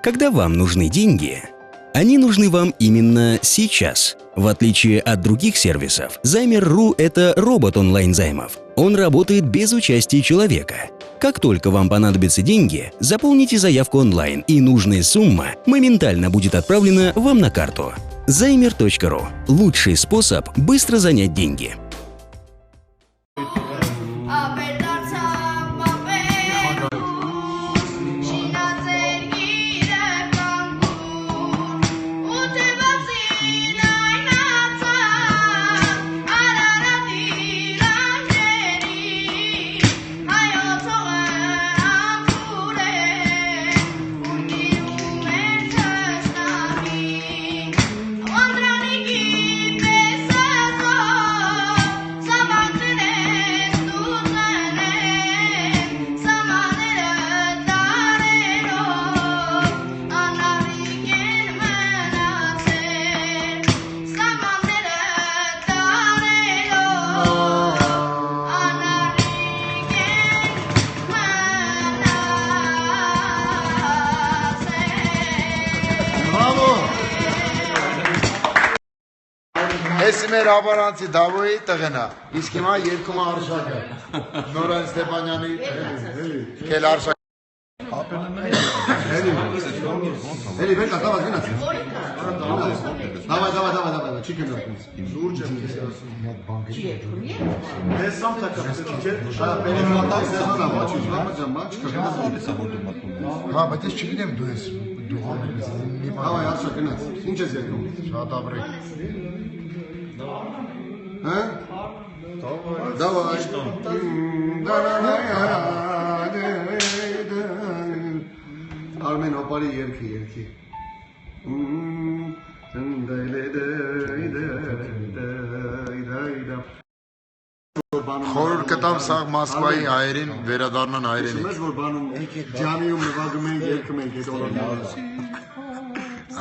Когда вам нужны деньги, они нужны вам именно сейчас. В отличие от других сервисов, Займер.ру – это робот онлайн-займов. Он работает без участия человека. Как только вам понадобятся деньги, заполните заявку онлайн, и нужная сумма моментально будет отправлена вам на карту. Займер.ру – лучший способ быстро занять деньги. Ես մեր ապարանցի Դավոյի տղեն է, իսկ հիմա երկում Արշակը, Նորան Ստեփանյանի կել Արշակ։ Էլի, վեկա, դավա, գնացի։ Դավա, չի կնորդնից։ Սուրջ եմ ես ասում։ Ես սամ տակա, պերեվատակ սեղան ամաչուչ, հա, բայց ես չգիտեմ դու ես, դու հանում ես։ Դավայ, Արշակ, գնաց, ինչ ես երկում։ Շատ ապրեք։ Հա? Դավայ։ Արմեն հոպարի երգի։ Խորհուրդ կտամ սաղ Մոսկվայի հայերին վերադառնան հայրենիք։ Ջանիում նվագում ենք, երգում ենք այդ օրը։